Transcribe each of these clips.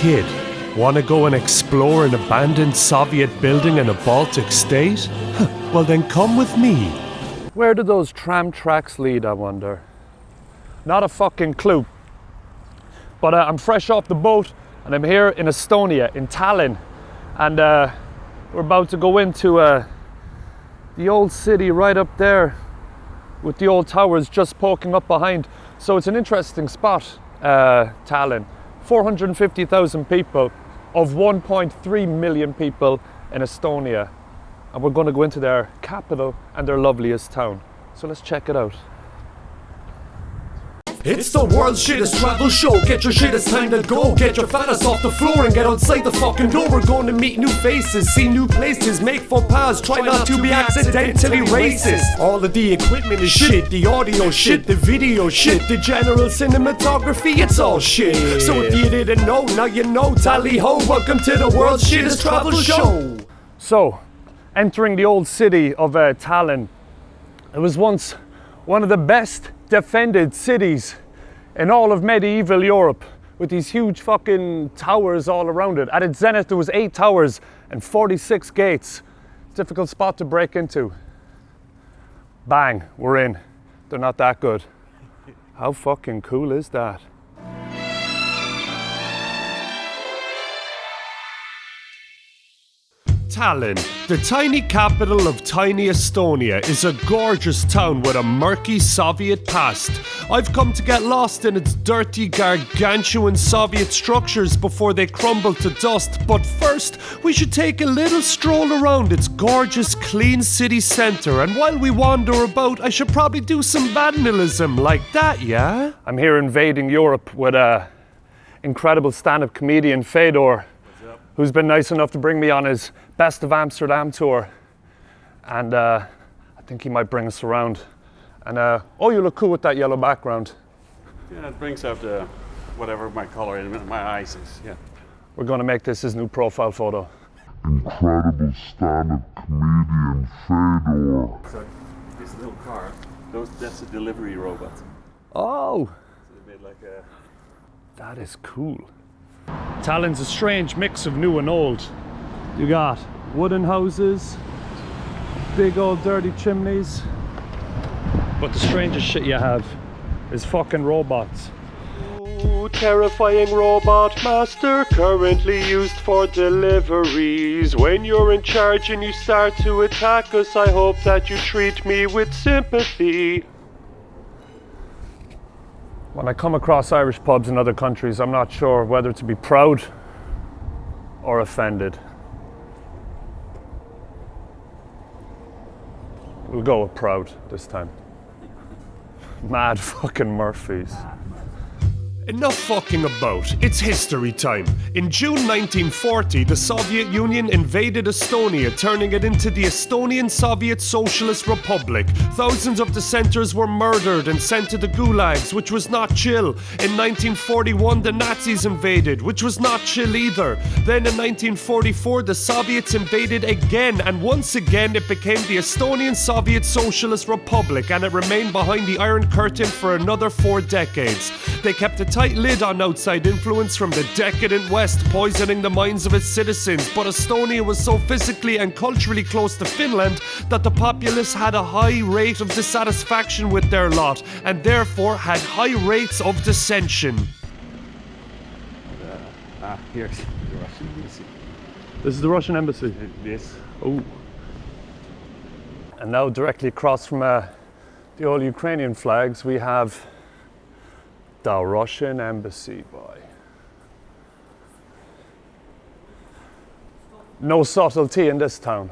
kid. Want to go and explore an abandoned Soviet building in a Baltic state? Well then come with me. Where do those tram tracks lead, I wonder? Not a fucking clue. But I'm fresh off the boat and I'm here in Estonia, in Tallinn. And we're about to go into the old city right up there with the old towers just poking up behind. So it's an interesting spot, Tallinn. 450,000 people of 1.3 million people in Estonia. And we're going to go into their capital and their loveliest town. So let's check it out. It's the world's shittest travel show. Get your shit, it's time to go. Get your fat ass off the floor and get outside the fucking door. We're going to meet new faces, see new places, make faux pas, try not to be accidentally racist. All of the equipment is shit, the audio shit, the video shit, the general cinematography, it's all shit. So if you didn't know, now you know. Tally ho, welcome to the world's shittest travel show. So, entering the old city of Tallinn, it was once one of the best defended cities in all of medieval Europe, with these huge fucking towers all around it. At its zenith there was 8 towers and 46 gates. Difficult spot to break into. Bang, we're in. They're not that good. How fucking cool is that? Tallinn, the tiny capital of tiny Estonia, is a gorgeous town with a murky Soviet past. I've come to get lost in its dirty, gargantuan Soviet structures before they crumble to dust. But first, we should take a little stroll around its gorgeous, clean city centre. And while we wander about, I should probably do some vandalism like that, yeah? I'm here invading Europe with incredible stand-up comedian Fedor, who's been nice enough to bring me on his Best of Amsterdam tour. And I think he might bring us around. And oh, you look cool with that yellow background. Yeah, it brings out the whatever my color in my eyes is, yeah. We're gonna make this his new profile photo. Incredible stand-up comedian Fedor. So this little car, that's a delivery robot. Oh! So they made like a... That is cool. Tallinn's a strange mix of new and old. You got wooden houses, big old dirty chimneys, but the strangest shit you have is fucking robots. Ooh, terrifying robot master, currently used for deliveries. When you're in charge and you start to attack us, I hope that you treat me with sympathy. When I come across Irish pubs in other countries, I'm not sure whether to be proud or offended. We'll go with proud this time. Mad fucking Murphys. Enough fucking about, it's history time. In June 1940, the Soviet Union invaded Estonia, turning it into the Estonian Soviet Socialist Republic. Thousands of dissenters were murdered and sent to the gulags, which was not chill. In 1941, the Nazis invaded, which was not chill either. Then in 1944, the Soviets invaded again, and once again it became the Estonian Soviet Socialist Republic, and it remained behind the Iron Curtain for another 4 decades. They kept a tight lid on outside influence from the decadent West, poisoning the minds of its citizens. But Estonia was so physically and culturally close to Finland that the populace had a high rate of dissatisfaction with their lot, and therefore had high rates of dissension. Here's the Russian embassy. This is the Russian embassy? Yes. Oh. And now directly across from the old Ukrainian flags, we have the Russian embassy, boy. No subtlety in this town.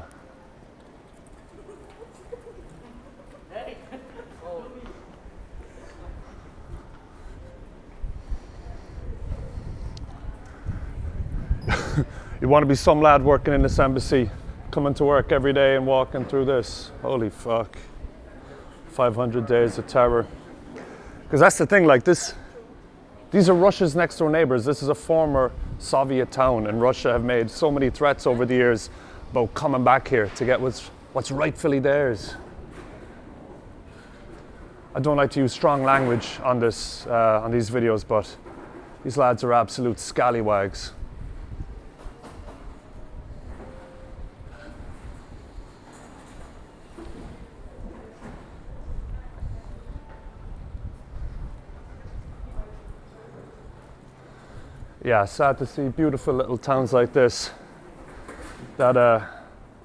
You want to be some lad working in this embassy, coming to work every day and walking through this. Holy fuck. 500 days of terror. Because that's the thing, like this, these are Russia's next door neighbors. This is a former Soviet town, and Russia have made so many threats over the years about coming back here to get what's rightfully theirs. I don't like to use strong language on this, on these videos, but these lads are absolute scallywags. Yeah, sad to see beautiful little towns like this that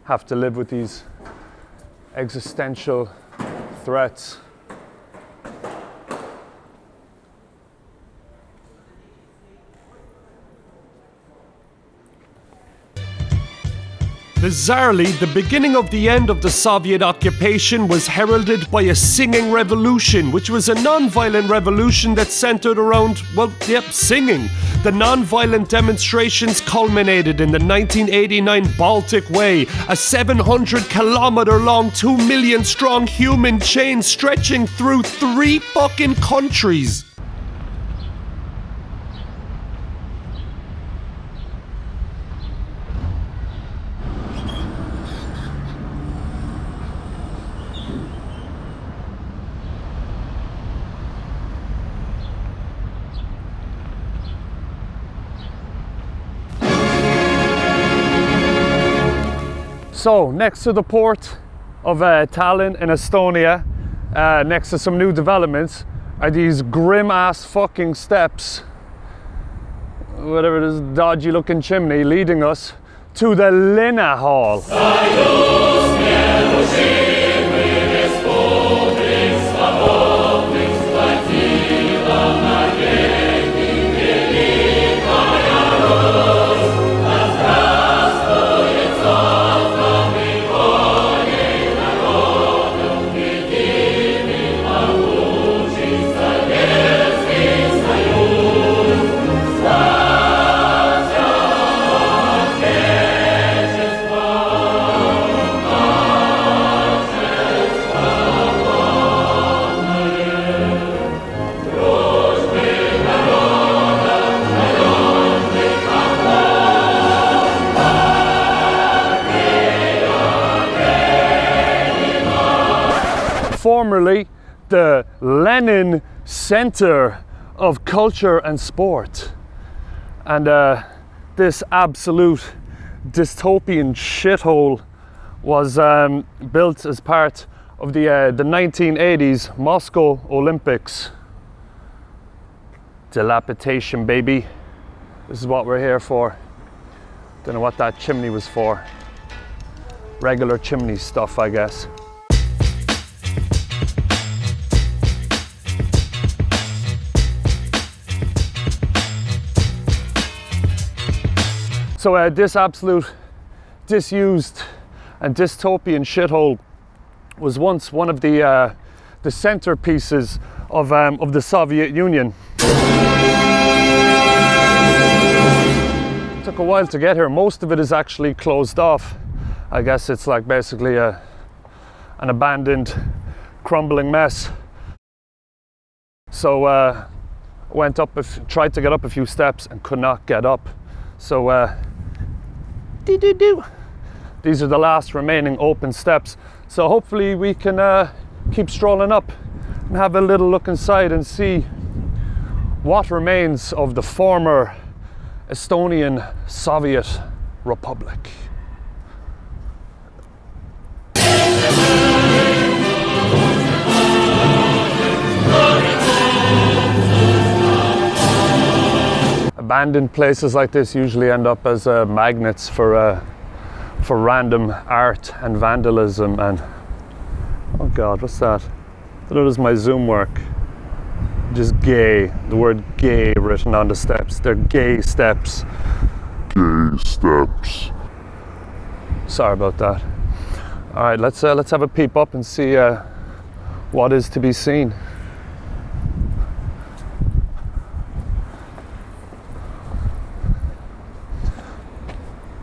have to live with these existential threats. Bizarrely, the beginning of the end of the Soviet occupation was heralded by a singing revolution, which was a non-violent revolution that centered around, well, yep, singing. The non-violent demonstrations culminated in the 1989 Baltic Way, a 700-kilometer long, 2 million strong human chain stretching through 3 fucking countries. So, next to the port of Tallinn in Estonia, next to some new developments, are these grim-ass fucking steps, whatever it is, dodgy looking chimney, leading us to the Linnahall. Formerly the Lenin Center of Culture and Sport, and this absolute dystopian shithole was built as part of the 1980s Moscow Olympics. Dilapidation, baby. This is what we're here for. Don't know what that chimney was for. Regular chimney stuff, I guess. So this absolute disused and dystopian shithole was once one of the centerpieces of the Soviet Union. It took a while to get here. Most of it is actually closed off. I guess it's like basically an abandoned, crumbling mess. So went up, tried to get up a few steps and could not get up. So these are the last remaining open steps. So hopefully we can keep strolling up and have a little look inside and see what remains of the former Estonian Soviet Republic. Abandoned places like this usually end up as magnets for random art and vandalism. And oh god, what's that? I don't know, does my zoom work? Just gay. The word gay written on the steps. They're gay steps. Gay steps. Sorry about that. All right, let's have a peep up and see what is to be seen.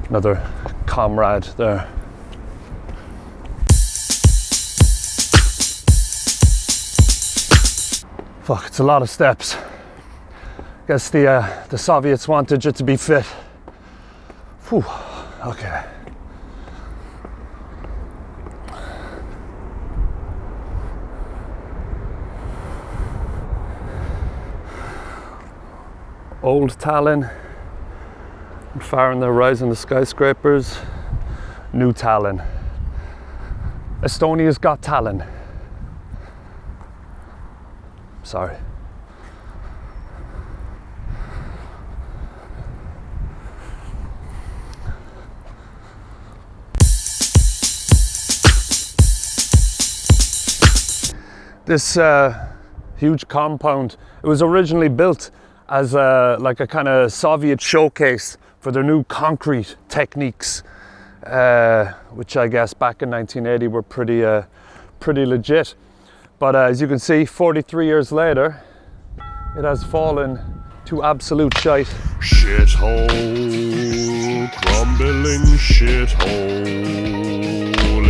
Another comrade there. Fuck, it's a lot of steps. Guess the Soviets wanted you to be fit. Whew, okay. Old Tallinn. Far on the horizon, the skyscrapers. New Tallinn. Estonia's got Tallinn. Sorry. This huge compound, it was originally built as like a kind of Soviet showcase for their new concrete techniques, which I guess back in 1980 were pretty legit. But as you can see, 43 years later, it has fallen to absolute shite. Shithole, crumbling shithole.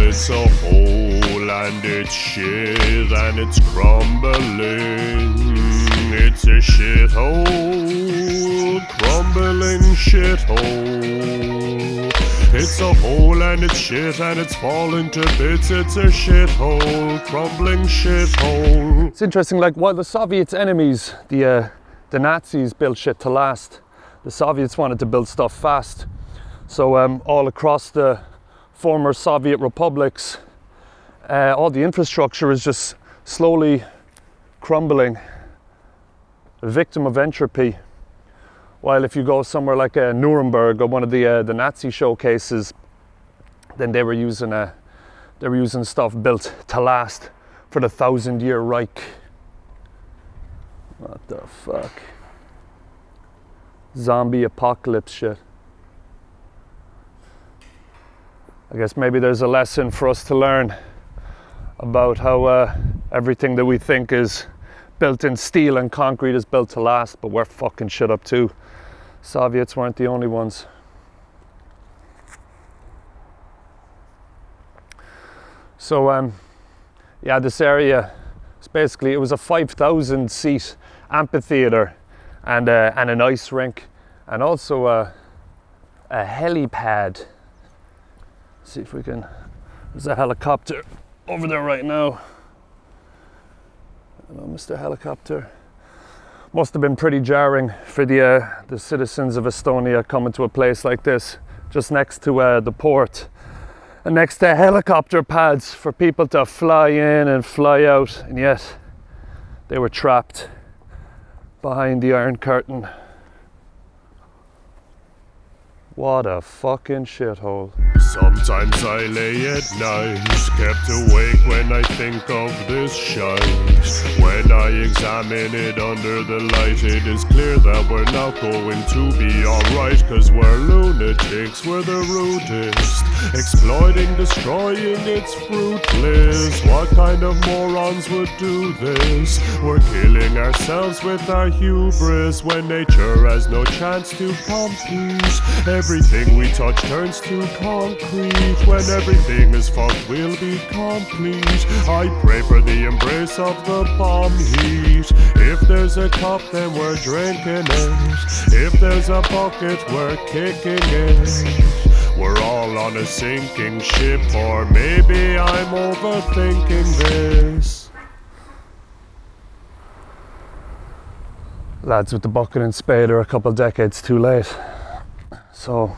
It's a hole and it's shit and it's crumbling. It's a shithole, crumbling shithole. It's a hole and it's shit and it's falling to bits. It's a shithole, crumbling shithole. It's interesting, like while the Soviets' enemies, the Nazis, built shit to last, the Soviets wanted to build stuff fast. So all across the former Soviet republics, all the infrastructure is just slowly crumbling, a victim of entropy. While if you go somewhere like Nuremberg or one of the Nazi showcases, then they were using stuff built to last for the 1,000-year Reich. What the fuck? Zombie apocalypse shit. I guess maybe there's a lesson for us to learn about how everything that we think is built in steel and concrete is built to last, but we're fucking shit up too. Soviets weren't the only ones. So yeah, this area, basically it was a 5,000 seat amphitheater and an ice rink, and also a helipad. Let's see if we can, there's a helicopter over there right now. Hello, Mr. Helicopter. Must have been pretty jarring for the citizens of Estonia coming to a place like this, just next to the port, and next to helicopter pads for people to fly in and fly out, and yet they were trapped behind the Iron Curtain. What a fucking shithole. Sometimes I lay at night, kept awake when I think of this shite. When I examine it under the light, it is clear that we're not going to be alright, cause we're lunatics, we're the rudest, exploiting, destroying, it's fruitless. What kind of morons would do this? We're killing ourselves with our hubris when nature has no chance to compete. Everything we touch turns to concrete. When everything is fucked, we'll be complete. I pray for the embrace of the bomb heat. If there's a cup, then we're drinking it. If there's a bucket, we're kicking it. We're all on a sinking ship, or maybe I'm overthinking this. Lads with the bucket and spade are a couple decades too late. So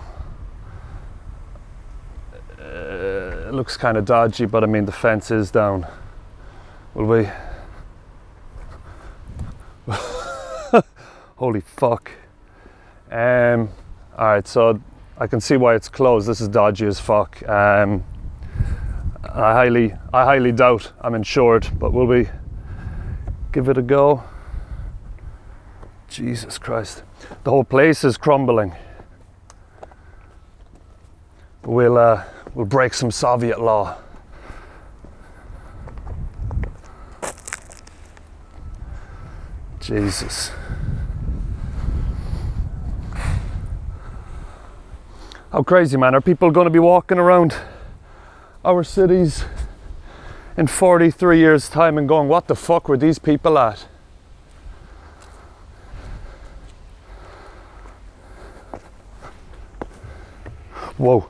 it looks kind of dodgy, but I mean the fence is down. Will we? Holy fuck. Alright, so I can see why it's closed. This is dodgy as fuck. I highly doubt I'm insured, but will we give it a go? Jesus Christ. The whole place is crumbling. We'll break some Soviet law. Jesus. How crazy, man. Are people going to be walking around our cities in 43 years' time and going, what the fuck were these people at? Whoa.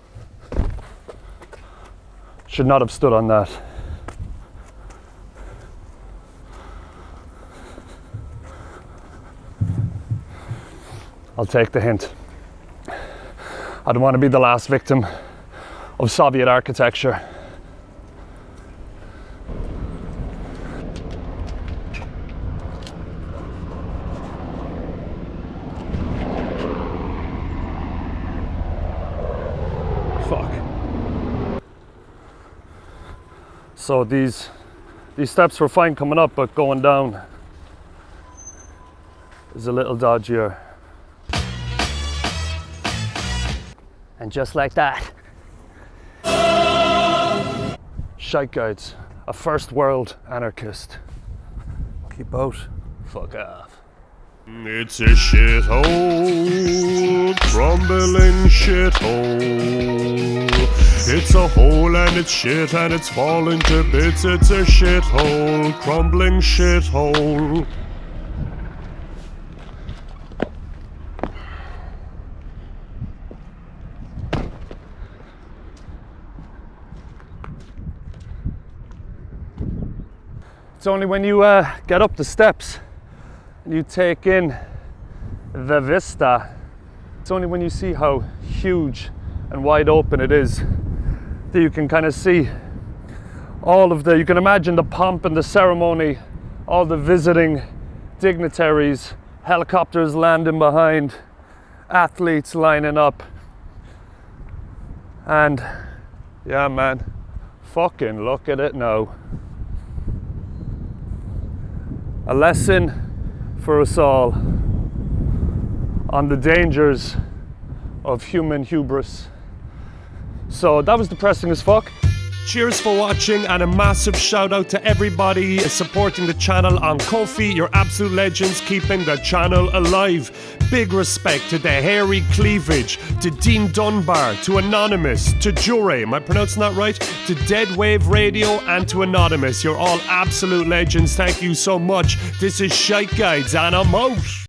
Should not have stood on that. I'll take the hint. I don't want to be the last victim of Soviet architecture. Fuck. So these These steps were fine coming up, but going down is a little dodgier. And just like that. Shite guides, a first world anarchist. Keep out. Fuck off. It's a shithole, crumbling shithole. It's a hole and it's shit and it's falling to bits. It's a shithole, crumbling shithole. It's only when you get up the steps and you take in the vista, it's only when you see how huge and wide open it is that you can kind of see all of you can imagine the pomp and the ceremony, all the visiting dignitaries, helicopters landing behind, athletes lining up. And yeah, man, fucking look at it now. A lesson for us all on the dangers of human hubris. So that was depressing as fuck. Cheers for watching, and a massive shout out to everybody supporting the channel on Ko-fi. You're absolute legends, keeping the channel alive. Big respect to the hairy cleavage, to Dean Dunbar, to Anonymous, to Jure, am I pronouncing that right? To Dead Wave Radio and to Anonymous. You're all absolute legends. Thank you so much. This is Shite Guides and I'm out.